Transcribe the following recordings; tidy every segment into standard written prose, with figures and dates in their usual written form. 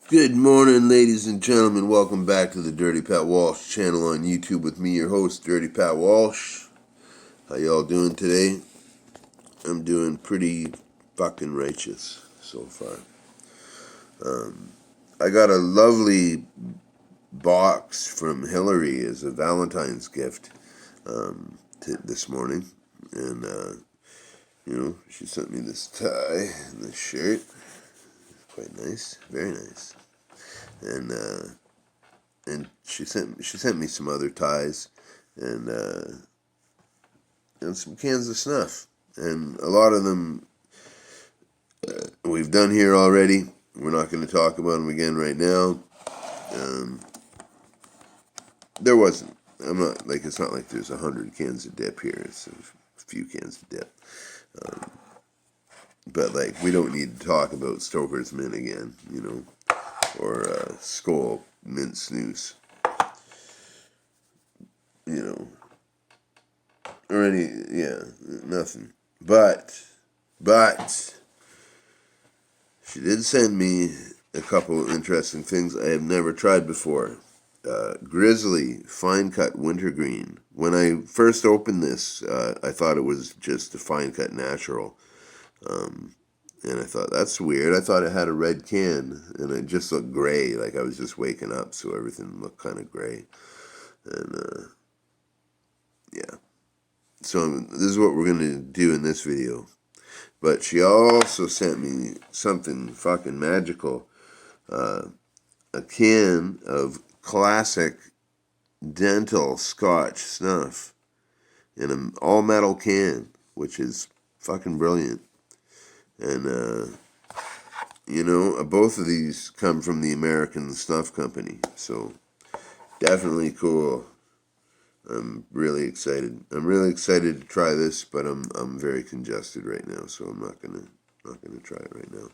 Good morning, ladies and gentlemen. Welcome back to the Dirty Pat Walsh channel on YouTube with me, your host, Dirty Pat Walsh. How y'all doing today? I'm doing pretty fucking righteous so far. I got a lovely box from Hilary as a Valentine's gift this morning. And, she sent me this tie and this shirt. Quite nice. Very nice. And she sent me some other ties and some cans of snuff, and a lot of them we've done here already. We're not going to talk about them again right now. Um, there wasn't. I'm not like it's not like there's 100 cans of dip here. It's a few cans of dip, but like we don't need to talk about Stoker's Mint again, or Skoal Mint Snooze, you know, or nothing. But she did send me a couple of interesting things I have never tried before. Grizzly fine cut wintergreen. When I first opened this, I thought it was just a fine cut natural, and I thought that's weird. I thought it had a red can, and it just looked gray, like I was just waking up, so everything looked kind of gray. And yeah, so this is what we're gonna do in this video. But she also sent me something fucking magical. A can of classic dental Scotch snuff in an all metal can, which is fucking brilliant. And, both of these come from the American Snuff Company, so definitely cool. I'm really excited. I'm really excited to try this, but I'm very congested right now, so I'm not gonna try it right now.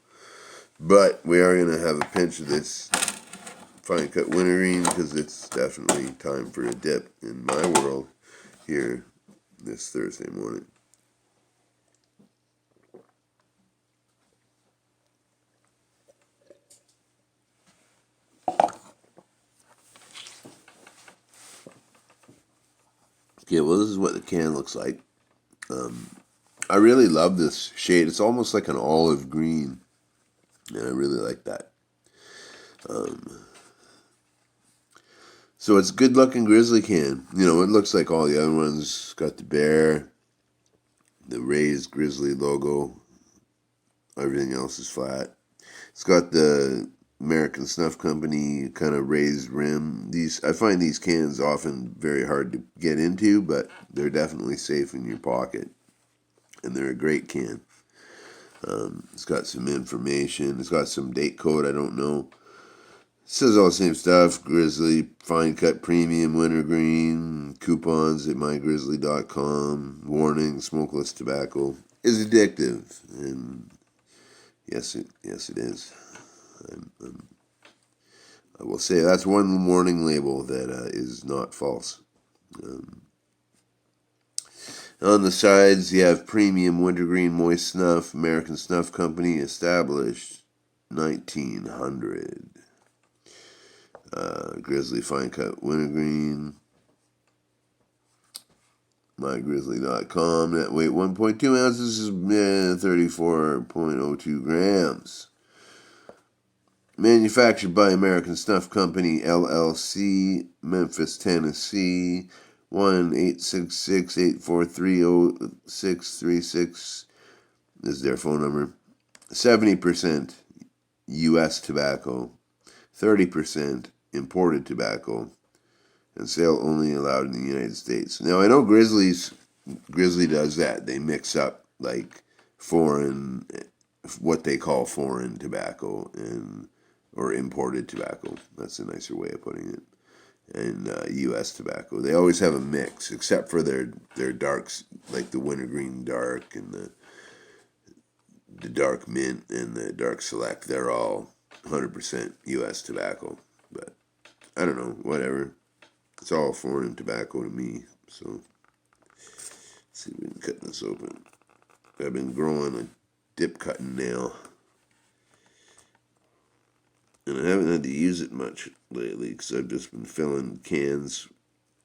But we are gonna have a pinch of this fine cut wintergreen because it's definitely time for a dip in my world here this Thursday morning. Okay, well, this is what the can looks like. I really love this shade. It's almost like an olive green, and I really like that. So it's a good looking Grizzly can. It looks like all the other ones. It's got the bear, the raised Grizzly logo. Everything else is flat. It's got the American Snuff Company kind of raised rim. I find these cans often very hard to get into, but they're definitely safe in your pocket, and they're a great can. It's got some information. It's got some date code. I don't know. It says all the same stuff. Grizzly, fine cut premium wintergreen, coupons at mygrizzly.com. Warning, smokeless tobacco is addictive. And yes, it is. I will say that's one warning label that is not false. On the sides, you have premium wintergreen moist snuff, American Snuff Company, established 1900. Grizzly fine cut wintergreen, mygrizzly.com. Net weight 1.2 ounces is 34.02 grams. Manufactured by American Snuff Company, LLC, Memphis, Tennessee. 1-866-843-0636 is their phone number. 70% U.S. tobacco, 30% imported tobacco, and sale only allowed in the United States. Now I know Grizzly does that. They mix up like what they call foreign tobacco or imported tobacco. That's a nicer way of putting it. And U.S. tobacco. They always have a mix, except for their darks, like the wintergreen dark and the dark mint and the dark select. They're all 100% U.S. tobacco. But I don't know, whatever. It's all foreign tobacco to me. So let's see if we can cut this open. I've been growing a dip cutting nail. And I haven't had to use it much lately because I've just been filling cans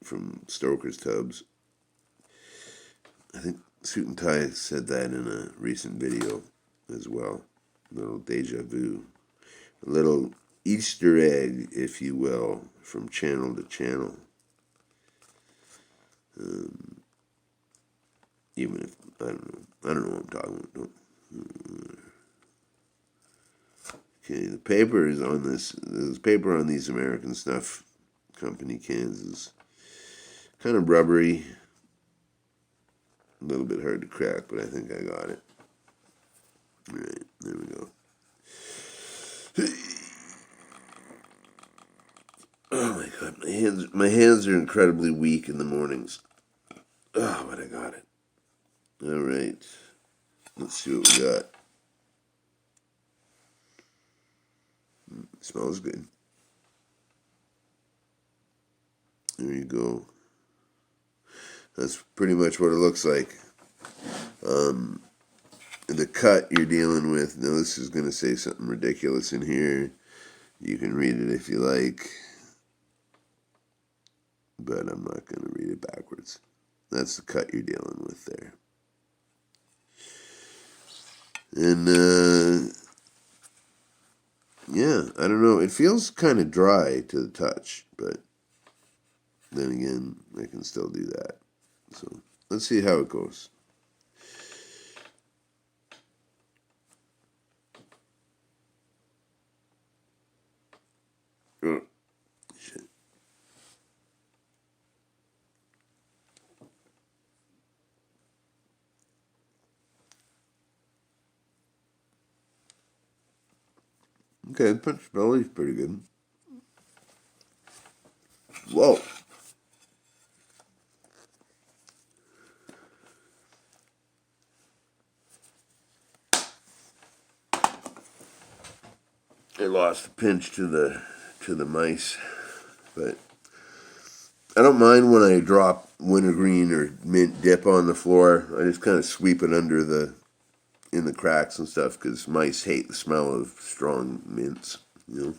from Stoker's tubs. I think Suit and Tie said that in a recent video as well. A little deja vu. A little Easter egg, if you will, from channel to channel. Even if, I don't know what I'm talking about. Okay, the paper is on this. The paper on these American Snuff Company cans is kind of rubbery. A little bit hard to crack, but I think I got it. Alright, there we go. Oh my god, my hands are incredibly weak in the mornings. Oh, but I got it. Alright. Let's see what we got. It smells good. There you go. That's pretty much what it looks like. The cut you're dealing with, now this is going to say something ridiculous in here. You can read it if you like. But I'm not going to read it backwards. That's the cut you're dealing with there. And, yeah, I don't know. It feels kind of dry to the touch, but then again, I can still do that. So, let's see how it goes. Oh, shit. Okay, punch belly's pretty good. Whoa. I lost a pinch to the mice, but I don't mind when I drop wintergreen or mint dip on the floor. I just kind of sweep it in the cracks and stuff because mice hate the smell of strong mints. You know,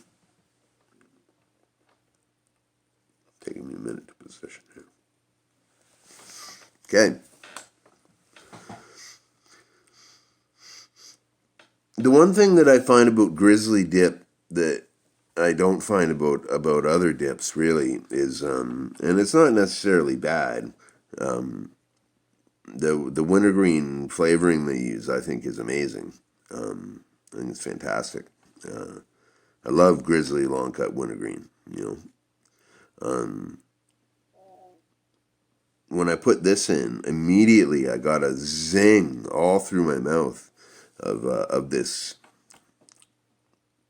taking me a minute to position here. Okay. The one thing that I find about Grizzly dip that I don't find about other dips really is, and it's not necessarily bad. The wintergreen flavoring they use, I think, is amazing. I think it's fantastic. I love Grizzly long cut wintergreen. You know, when I put this in, immediately I got a zing all through my mouth of this,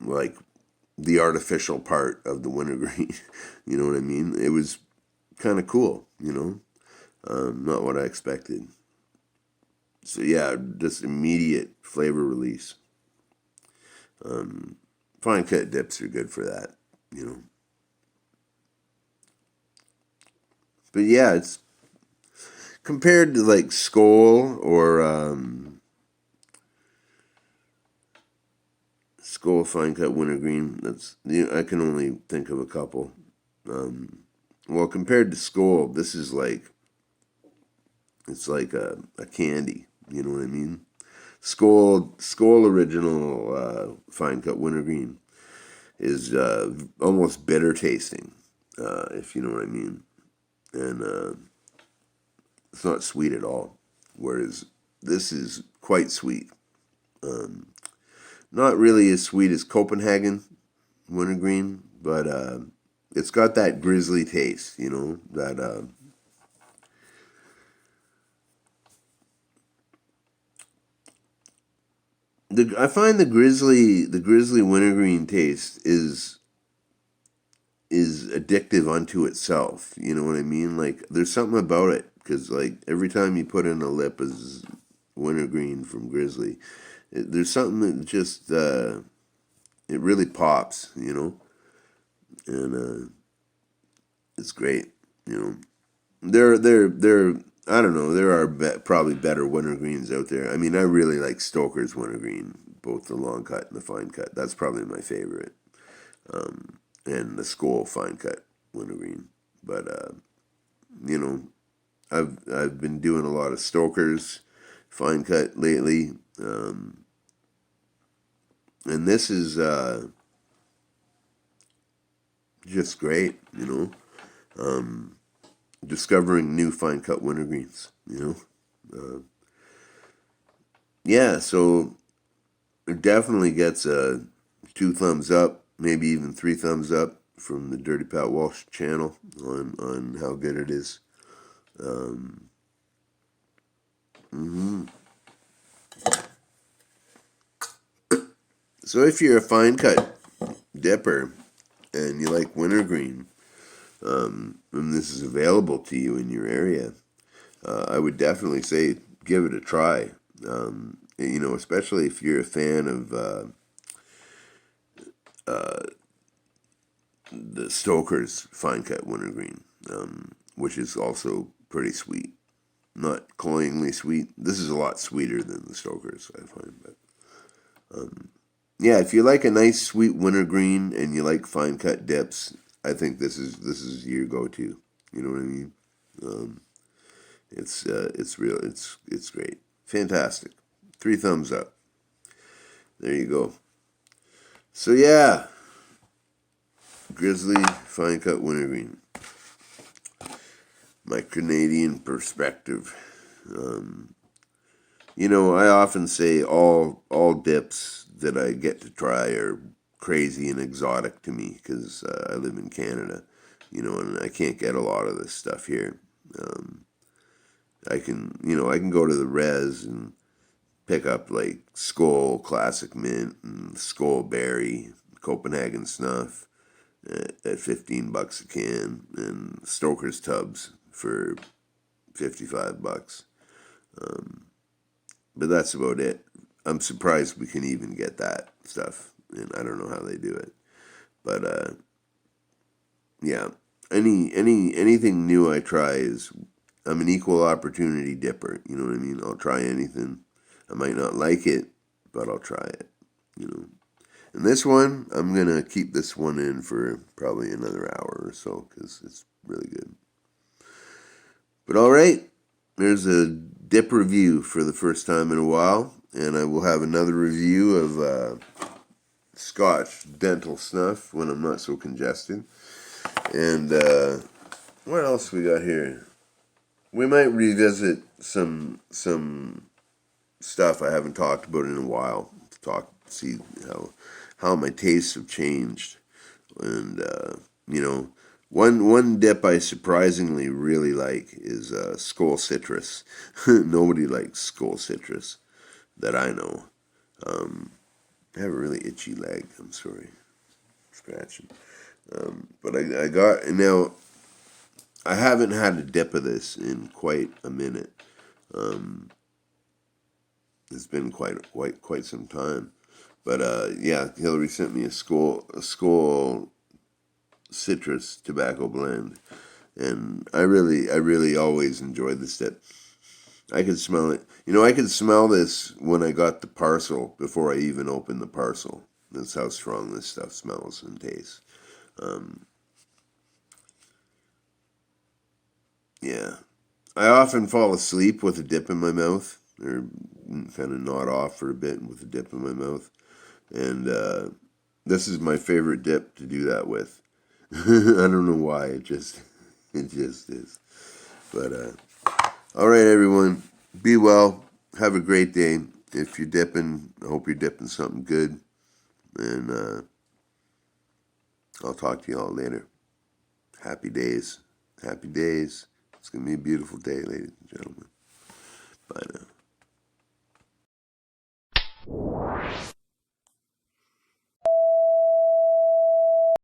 like, the artificial part of the wintergreen. You know what I mean? It was kind of cool, you know? Not what I expected. So yeah, just immediate flavor release. Fine cut dips are good for that, you know? But yeah, it's compared to like Skoal or Skoal fine cut wintergreen. That's, you know, I can only think of a couple. Well, compared to Skoal, this is like, it's like a candy. You know what I mean? Skoal original fine cut wintergreen is almost bitter tasting, if you know what I mean, and it's not sweet at all. Whereas this is quite sweet. Not really as sweet as Copenhagen wintergreen, but it's got that Grizzly taste. You know that. I find the Grizzly wintergreen taste is addictive unto itself. You know what I mean? Like there's something about it because like every time you put in a lip is wintergreen from Grizzly, there's something that just it really pops. You know, and it's great. You know, they're I don't know. There are probably better wintergreens out there. I mean, I really like Stoker's wintergreen, both the long cut and the fine cut. That's probably my favorite. and the Skoal fine cut wintergreen. But you know, I've been doing a lot of Stoker's fine cut lately, and this is just great. Discovering new fine cut wintergreens. Yeah, so it definitely gets 2 thumbs up, maybe even 3 thumbs up from the Dirty Pat Walsh channel on how good it is. So if you're a fine cut dipper and you like wintergreen, and this is available to you in your area, I would definitely say give it a try. Especially if you're a fan of the Stoker's fine cut wintergreen, which is also pretty sweet. Not cloyingly sweet. This is a lot sweeter than the Stoker's, I find. But yeah, if you like a nice sweet wintergreen and you like fine cut dips, I think this is your go-to. You know what I mean? It's real. It's great. Fantastic. 3 thumbs up. There you go. So yeah, Grizzly fine cut wintergreen. My Canadian perspective. I often say all dips that I get to try are crazy and exotic to me because I live in Canada, and I can't get a lot of this stuff here. I can go to the res and pick up like Skoal Classic Mint and Skoal Berry, Copenhagen Snuff at $15 a can, and Stoker's Tubs for $55. But that's about it. I'm surprised we can even get that stuff, and I don't know how they do it. But yeah, anything new I try is I'm an equal opportunity dipper. You know what I mean? I'll try anything. I might not like it, but I'll try it. And this one, I'm gonna keep this one in for probably another hour or so because it's really good. But all right, there's a dip review for the first time in a while, and I will have another review of Scotch dental snuff when I'm not so congested. And what else we got here? We might revisit some stuff I haven't talked about in a while to see how my tastes have changed, and one dip I surprisingly really like is Skoal Citrus. Nobody likes Skoal Citrus that I know. I have a really itchy leg. I'm sorry, scratching. But I got now. I haven't had a dip of this in quite a minute. It's been quite some time. But yeah, Hilary sent me a Skoal Citrus tobacco blend, and I really always enjoyed this dip. I could smell it. I could smell this when I got the parcel before I even opened the parcel. That's how strong this stuff smells and tastes. Yeah. I often fall asleep with a dip in my mouth, or kind of nod off for a bit with a dip in my mouth. And this is my favorite dip to do that with. I don't know why, it just is. But all right, everyone, be well. Have a great day. If you're dipping, I hope you're dipping something good. And I'll talk to you all later. Happy days. Happy days. It's going to be a beautiful day, ladies and gentlemen.